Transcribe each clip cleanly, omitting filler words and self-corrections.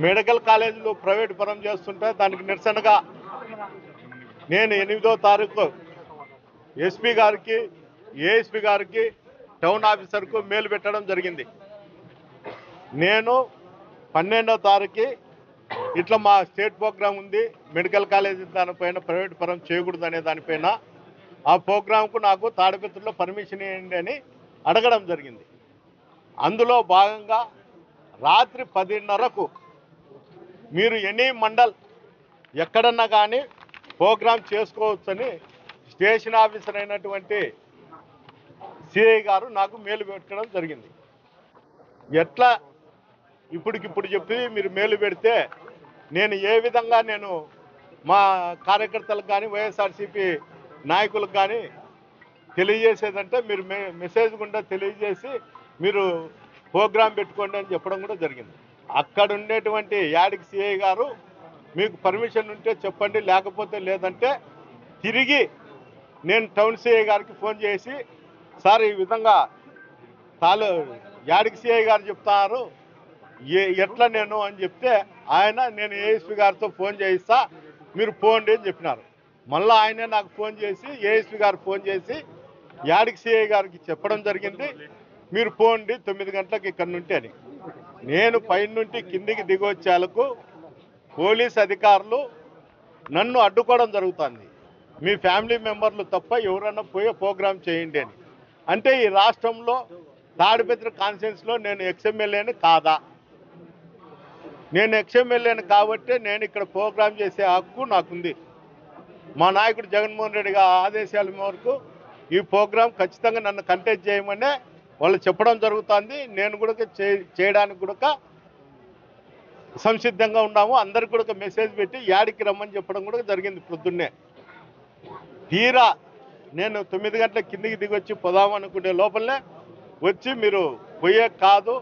Medical కాలేజీలు private పరం చేస్తుంటే దానికి నిరసనగా నేను 8వ తారీఖు ఎస్పీ గారికి, ఏఎస్పీ గారికి, టౌన్ ఆఫీసర్కు మెయిల్ పెట్టడం జరిగింది. నేను 12వ తారీఖు ఇట్లా మా స్టేట్ ప్రోగ్రాం ఉంది, మెడికల్ కాలేజీ దానిపైన ప్రైవేట్ పరం చేయకూడదు అనే దానిపైన ఆ ప్రోగ్రాంకు నాకు తాడిపత్రిలో పర్మిషన్ ఇవ్వండి అని అడగడం జరిగింది. అందులో భాగంగా రాత్రి 10:30కు మీరు ఎనీ మండల్ ఎక్కడన్నా కానీ ప్రోగ్రాం చేసుకోవచ్చని స్టేషన్ ఆఫీసర్ అయినటువంటి సిఐ గారు నాకు మెయిల్ పెట్టడం జరిగింది. ఎట్లా ఇప్పటికిప్పుడు చెప్పి మీరు మెయిల్ పెడితే నేను ఏ విధంగా నేను మా కార్యకర్తలకు కానీ వైఎస్ఆర్సీపీ నాయకులకు కానీ తెలియజేసేదంటే మీరు మెసేజ్ గుండా తెలియజేసి మీరు ప్రోగ్రాం పెట్టుకోండి అని చెప్పడం కూడా జరిగింది. అక్కడ ఉండేటువంటి యాడికి సిఐ గారు మీకు పర్మిషన్ ఉంటే చెప్పండి, లేకపోతే లేదంటే తిరిగి నేను టౌన్ సిఐ గారికి ఫోన్ చేసి సార్ ఈ విధంగా యాడికి సిఐ గారు చెప్తున్నారు ఎట్లా నేను అని చెప్తే ఆయన నేను ఏఎస్పీ గారితో ఫోన్ చేయిస్తా మీరు పోండి అని చెప్పినారు. మళ్ళీ ఆయనే నాకు ఫోన్ చేసి ఏఎస్పీ గారు ఫోన్ చేసి యాడికి సిఐ గారికి చెప్పడం జరిగింది మీరు పోండి 9 గంటలకు ఇక్కడ నుండి అని. నేను పైన నుండి కిందికి దిగొచ్చేలకు పోలీస్ అధికారులు నన్ను అడ్డుకోవడం జరుగుతుంది. మీ ఫ్యామిలీ మెంబర్లు తప్ప ఎవరన్నా పోయే ప్రోగ్రాం చేయండి అని. అంటే ఈ రాష్ట్రంలో తాడిపత్రి కాన్స్టిట్యున్సీలో నేను ఎక్స్ఎమ్మెల్యేని కాదా? నేను ఎక్స్ఎమ్మెల్యేని కాబట్టి నేను ఇక్కడ ప్రోగ్రాం చేసే హక్కు నాకుంది. మా నాయకుడు జగన్మోహన్ రెడ్డి గారి ఆదేశాల మేరకు ఈ ప్రోగ్రాం ఖచ్చితంగా నన్ను కంటెస్ట్ చేయమని వాళ్ళు చెప్పడం జరుగుతుంది. నేను కూడా చేయడానికి కూడా సంసిద్ధంగా ఉన్నాము. అందరికి కూడా మెసేజ్ పెట్టి యాడికి రమ్మని చెప్పడం కూడా జరిగింది పొద్దున్నే. తీరా నేను 9 గంటల కిందికి దిగొచ్చి పోదామనుకునే లోపలనే వచ్చి మీరు పోయే కాదు,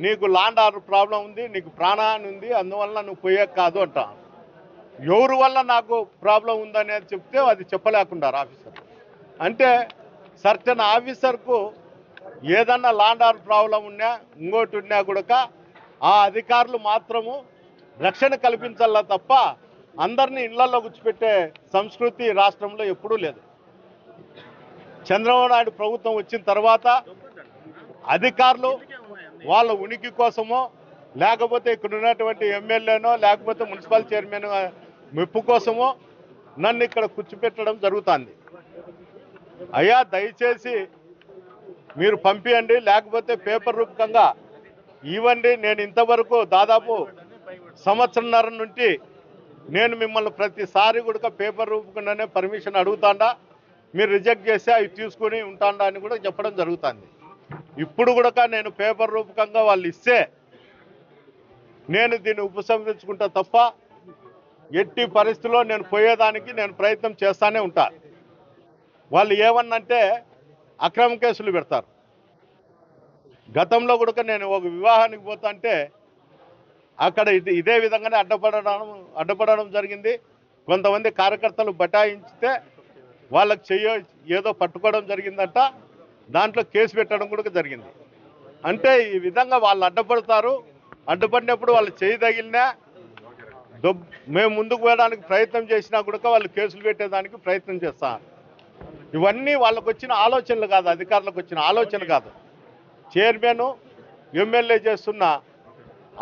నీకు ల్యాండ్ ఆర్డర్ ప్రాబ్లం ఉంది, నీకు ప్రాణహాని ఉంది, అందువల్ల నువ్వు పోయే కాదు అంట. ఎవరి వల్ల నాకు ప్రాబ్లం ఉందనేది చెప్తే అది చెప్పలేకున్నారు ఆఫీసర్. అంటే సర్టన్ ఆఫీసర్కు ఏదన్నా ల్యాండ్ ఆర్డర్ ప్రాబ్లం ఉన్నా ఇంకోటి ఉన్నా కూడా ఆ అధికారులు మాత్రము రక్షణ కల్పించాలా తప్ప అందరినీ ఇళ్లలో కూర్చోపెట్టే సంస్కృతి రాష్ట్రంలో ఎప్పుడూ లేదు. చంద్రబాబు నాయుడు ప్రభుత్వం వచ్చిన తర్వాత అధికారులు వాళ్ళ ఉనికి కోసమో లేకపోతే ఇక్కడ ఉన్నటువంటి ఎమ్మెల్యేనో లేకపోతే మున్సిపల్ చైర్మన్ మెప్పు కోసమో నన్ను ఇక్కడ కూర్చోపెట్టడం జరుగుతుంది. అయ్యా దయచేసి మీరు పంపియండి, లేకపోతే పేపర్ రూపకంగా ఇవ్వండి. నేను ఇంతవరకు దాదాపు సంవత్సరంన్నర నుండి నేను మిమ్మల్ని ప్రతిసారి కూడా పేపర్ రూపకంగానే పర్మిషన్ అడుగుతాండా, మీరు రిజెక్ట్ చేస్తే అవి తీసుకుని ఉంటాండా అని కూడా చెప్పడం జరుగుతుంది. ఇప్పుడు కూడా నేను పేపర్ రూపకంగా వాళ్ళు ఇస్తే నేను దీన్ని ఉపసంహరించుకుంటా తప్ప ఎట్టి పరిస్థితుల్లో నేను పోయేదానికి నేను ప్రయత్నం చేస్తానే ఉంటా. వాళ్ళు ఏమన్నంటే అక్రమ కేసులు పెడతారు. గతంలో కూడా నేను ఒక వివాహానికి పోతాంటే అక్కడ ఇదే విధంగానే అడ్డపడడం జరిగింది. కొంతమంది కార్యకర్తలు బటాయించితే వాళ్ళకి ఏదో పట్టుకోవడం జరిగిందంట, దాంట్లో కేసు పెట్టడం కూడా జరిగింది. అంటే ఈ విధంగా వాళ్ళు అడ్డపడతారు. అడ్డుపడినప్పుడు వాళ్ళు తగిలినా మేము ముందుకు పోయడానికి ప్రయత్నం చేసినా కూడా వాళ్ళు కేసులు పెట్టేదానికి ప్రయత్నం చేస్తారు. ఇవన్నీ వాళ్ళకు వచ్చిన ఆలోచనలు కాదు, అధికారులకు వచ్చిన ఆలోచన కాదు. చైర్మన్ ఎమ్మెల్యే చేస్తున్న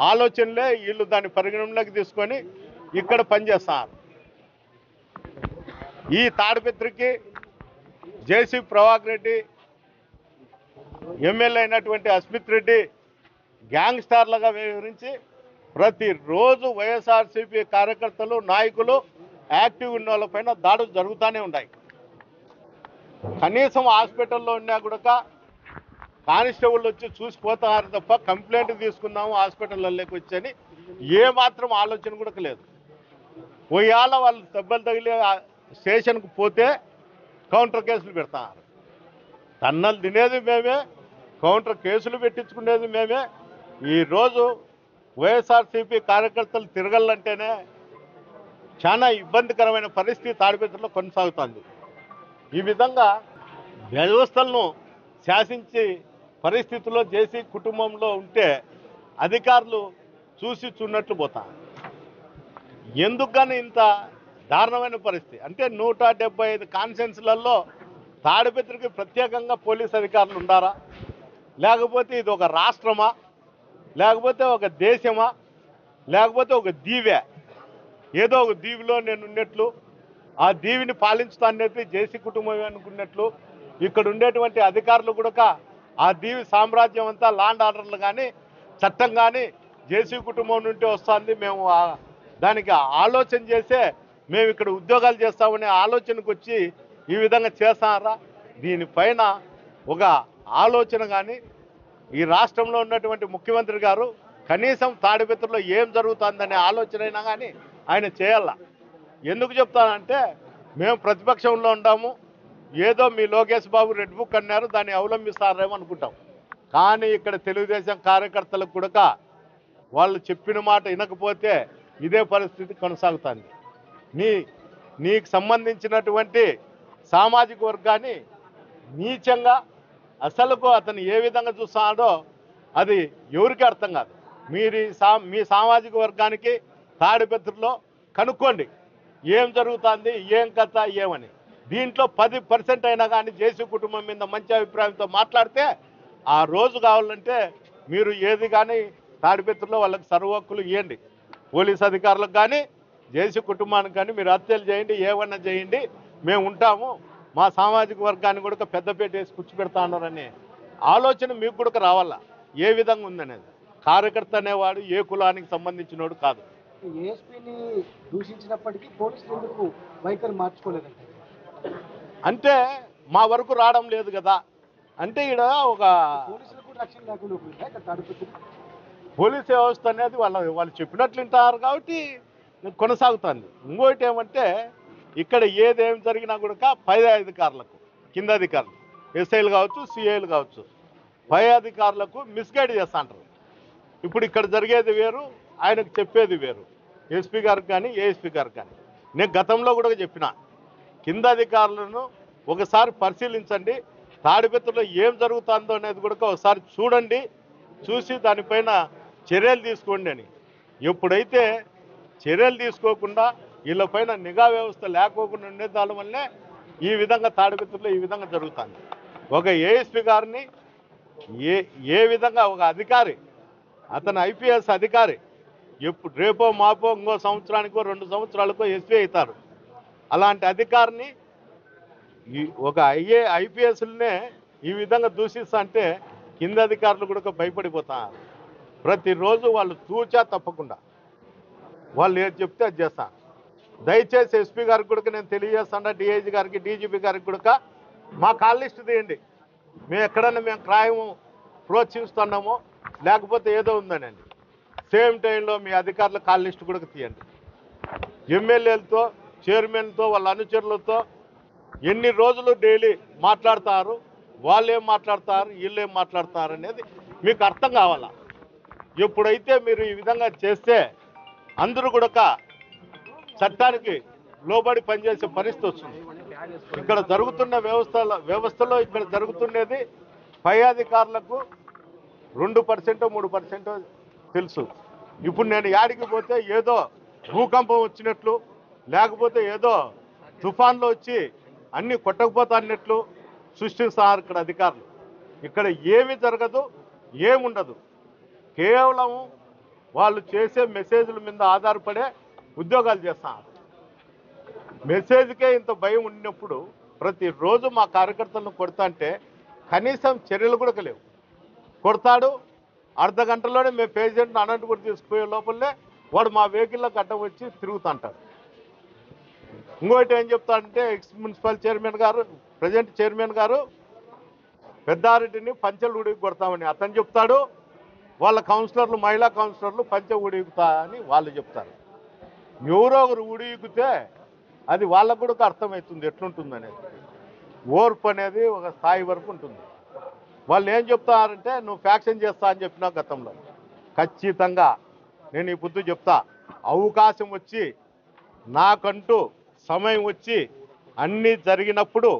ఆలోచనలే వీళ్ళు దాన్ని పరిగణనలోకి తీసుకొని ఇక్కడ పనిచేస్తారు. ఈ తాడిపత్రికి జేసీ ప్రభాకర్ రెడ్డి, ఎమ్మెల్యే అయినటువంటి అస్మిత్ రెడ్డి గ్యాంగ్స్టార్లుగా వివరించి ప్రతిరోజు వైఎస్ఆర్సీపీ కార్యకర్తలు నాయకులు యాక్టివ్ ఉన్న వాళ్ళపైన దాడులు జరుగుతూనే ఉన్నాయి. కనీసం హాస్పిటల్లో ఉన్నా కూడా కానిస్టేబుల్ వచ్చి చూసిపోతున్నారు తప్ప కంప్లైంట్ తీసుకుందాము హాస్పిటల్లోకి వచ్చని ఏమాత్రం ఆలోచన కూడా లేదు. ఓయాల వాళ్ళు దెబ్బలు తగిలి స్టేషన్కు పోతే కౌంటర్ కేసులు పెడతారు. తన్నలు తినేది మేమే, కౌంటర్ కేసులు పెట్టించుకునేది మేమే. ఈరోజు వైఎస్ఆర్సీపీ కార్యకర్తలు తిరగాలంటేనే చాలా ఇబ్బందికరమైన పరిస్థితి తాడిపత్రిలో కొనసాగుతుంది. ఈ విధంగా వ్యవస్థలను శాసించి పరిస్థితుల్లో చేసి కుటుంబంలో ఉంటే అధికారులు చూసి చూడనట్లు పోతా. ఎందుకు కానీ ఇంత దారుణమైన పరిస్థితి అంటే 175 కాన్స్టిట్యున్సీలలో తాడిపత్రికి ప్రత్యేకంగా పోలీస్ అధికారులు ఉండారా, లేకపోతే ఇది ఒక రాష్ట్రమా, లేకపోతే ఒక దేశమా, లేకపోతే ఒక దీవే, ఏదో ఒక దీవిలో నేను ఉన్నట్లు, ఆ దీవిని పాలించుతానైతే జేసీ కుటుంబం అనుకున్నట్లు ఇక్కడ ఉండేటువంటి అధికారులు కూడా ఆ దీవి సామ్రాజ్యం అంతా లాండ్ ఆర్డర్లు కానీ చట్టం కానీ జేసీ కుటుంబం నుండి వస్తుంది, మేము దానికి ఆలోచన చేసే మేము ఇక్కడ ఉద్యోగాలు చేస్తామనే ఆలోచనకు వచ్చి ఈ విధంగా చేస్తారా? దీనిపైన ఒక ఆలోచన కానీ ఈ రాష్ట్రంలో ఉన్నటువంటి ముఖ్యమంత్రి గారు కనీసం తాడిపత్రిలో ఏం జరుగుతుందనే ఆలోచన అయినా కానీ ఆయన చేయాల. ఎందుకు చెప్తానంటే మేము ప్రతిపక్షంలో ఉన్నాము, ఏదో మీ లోకేష్ బాబు రెడ్ బుక్ అన్నారు దాన్ని అవలంబిస్తారేమో అనుకుంటాం. కానీ ఇక్కడ తెలుగుదేశం కార్యకర్తలకు కూడా వాళ్ళు చెప్పిన మాట వినకపోతే ఇదే పరిస్థితి కొనసాగుతుంది. నీకు సంబంధించినటువంటి సామాజిక వర్గాన్ని నీచంగా అసలుకు అతను ఏ విధంగా చూస్తున్నాడో అది ఎవరికి అర్థం కాదు. మీరు మీ సామాజిక వర్గానికి తాడిపత్రిలో కనుక్కోండి ఏం జరుగుతుంది, ఏం కథ, ఏమని. దీంట్లో 10% అయినా కానీ జేసీ కుటుంబం మీద మంచి అభిప్రాయంతో మాట్లాడితే ఆ రోజు కావాలంటే మీరు ఏది కానీ తాడిపత్రిలో వాళ్ళకి సర్వ హక్కులు ఇవ్వండి. పోలీస్ అధికారులకు కానీ జేసీ కుటుంబానికి కానీ మీరు హత్యలు చేయండి, ఏమన్నా చేయండి, మేము ఉంటాము, మా సామాజిక వర్గాన్ని కూడా పెద్దపేట వేసి కూర్చోబెడతా ఉన్నారనే ఆలోచన మీకు కూడా రావాలా. ఏ విధంగా ఉందనేది కార్యకర్త అనేవాడు ఏ కులానికి సంబంధించినోడు కాదు. ఏఎస్పీని దూషించినప్పటికీ పోలీసులు ఎందుకు వైఖరి మార్చుకోలేదంటే అంటే మా వరకు రావడం లేదు కదా అంటే ఇక్కడ ఒక పోలీసులకు రక్షణ లేకుండా పోయిందా ఇక్కడ తాడిపత్రి? పోలీస్ వ్యవస్థ అనేది వాళ్ళు చెప్పినట్లు వింటారు కాబట్టి కొనసాగుతుంది. ఇంకోటి ఏమంటే ఇక్కడ ఏదేం జరిగినా కూడా పై అధికారులకు కింద అధికారులు ఎస్ఐలు కావచ్చు, సిఐలు కావచ్చు, పై అధికారులకు మిస్గైడ్ చేస్తా అంటారు. ఇప్పుడు ఇక్కడ జరిగేది వేరు, ఆయనకు చెప్పేది వేరు. ఎస్పీ గారికి కానీ ఏఎస్పీ గారికి కానీ నేను గతంలో కూడా చెప్పిన కింద అధికారులను ఒకసారి పరిశీలించండి, తాడిపత్రిలో ఏం జరుగుతుందో అనేది కూడా ఒకసారి చూడండి, చూసి దానిపైన చర్యలు తీసుకోండి అని. ఎప్పుడైతే చర్యలు తీసుకోకుండా వీళ్ళపైన నిఘా వ్యవస్థ లేకోకుండా ఉండే దాని వల్లే ఈ విధంగా తాడిపత్రిలో ఈ విధంగా జరుగుతుంది. ఒక ఏఎస్పీ గారిని ఏ విధంగా ఒక అధికారి, అతను ఐపీఎస్ అధికారి, ఎప్పుడు రేపో మాపో ఇంకో సంవత్సరానికో 2 సంవత్సరాలకో ఎస్పీ అవుతారు. అలాంటి అధికారిని ఒక ఐపీఎస్లనే ఈ విధంగా దూషిస్తా అంటే కింద అధికారులు కూడా భయపడిపోతారు. ప్రతిరోజు వాళ్ళు తూచా తప్పకుండా వాళ్ళు ఏది చెప్తే అది చేస్తాను. దయచేసి ఎస్పీ గారికి కూడా నేను తెలియజేస్తాను, డిఐజీ గారికి, డీజీపీ గారికి కూడా మా కాల్ లిస్ట్ తీయండి. మేము ఎక్కడన్నా మేము క్రైమ్ ప్రోత్సహిస్తున్నామో లేకపోతే ఏదో ఉందనండి. సేమ్ టైంలో మీ అధికారుల కాల్ లిస్ట్ కూడా తీయండి. ఎమ్మెల్యేలతో, చైర్మన్తో, వాళ్ళ అనుచరులతో ఎన్ని రోజులు డైలీ మాట్లాడతారు, వాళ్ళు ఏం మాట్లాడతారు, వీళ్ళు ఏం మాట్లాడతారు అనేది మీకు అర్థం కావాలా. ఎప్పుడైతే మీరు ఈ విధంగా చేస్తే అందరూ కూడా చట్టానికి లోబడి పనిచేసే పరిస్థితి వస్తుంది. ఇక్కడ జరుగుతున్న వ్యవస్థలో ఇక్కడ జరుగుతున్నది పై అధికారులకు 2% 3% తెలుసు. ఇప్పుడు నేను యాడికి పోతే ఏదో భూకంపం వచ్చినట్లు, లేకపోతే ఏదో తుఫాన్లో వచ్చి అన్నీ కొట్టకపోతా అన్నట్లు సృష్టిస్తారు ఇక్కడ అధికారులు. ఇక్కడ ఏమీ జరగదు, ఏముండదు. కేవలం వాళ్ళు చేసే మెసేజ్ల మీద ఆధారపడే ఉద్యోగాలు చేస్తున్నారు. మెసేజ్కే ఇంత భయం ఉన్నప్పుడు ప్రతిరోజు మా కార్యకర్తలను కొడతా అంటే కనీసం చర్యలు కూడా లేవు. కొడతాడు, అర్ధ గంటలోనే మేము పేషెంట్ని అనంతపురం తీసుకుపోయే లోపలనే వాడు మా వెహికల్లో గడ్డం వచ్చి తిరుగుతుంటాడు. ఇంకోటి ఏం చెప్తాడంటే ఎక్స్ మున్సిపల్ చైర్మన్ గారు, ప్రజెంట్ చైర్మన్ గారు పెద్దారెడ్డిని పంచెలు ఉడికి కొడతామని అతను చెప్తాడు. వాళ్ళ కౌన్సిలర్లు, మహిళా కౌన్సిలర్లు పంచె ఉడిగుతా అని వాళ్ళు చెప్తారు. ఎవరో ఒకరు ఉడిగితే అది వాళ్ళకు కూడా అర్థమవుతుంది ఎట్లుంటుంది అనేది. ఓర్పు అనేది ఒక స్థాయి వరకు ఉంటుంది. వాళ్ళు ఏం చెప్తారంటే నువ్వు ఫ్యాక్షన్ చేస్తా అని చెప్పినా గతంలో ఖచ్చితంగా నేను ఈ పొద్దు చెప్తా, అవకాశం వచ్చి నాకంటూ సమయం వచ్చి అన్నీ జరిగినప్పుడు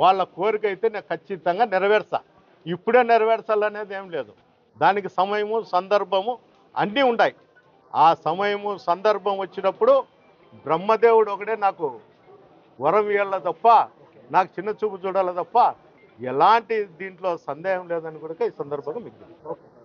వాళ్ళ కోరిక అయితే నేను ఖచ్చితంగా నెరవేర్చా. ఇప్పుడే నెరవేర్చాలనేది ఏం లేదు, దానికి సమయము, సందర్భము అన్నీ ఉన్నాయి. ఆ సమయము సందర్భం వచ్చినప్పుడు బ్రహ్మదేవుడు ఒకడే నాకు వరం ఇవ్వాల తప్ప నాకు చిన్న చూపు చూడాలి తప్ప ఎలాంటి దీంట్లో సందేహం లేదని కూడా ఈ సందర్భంగా మీకు తెలుసు.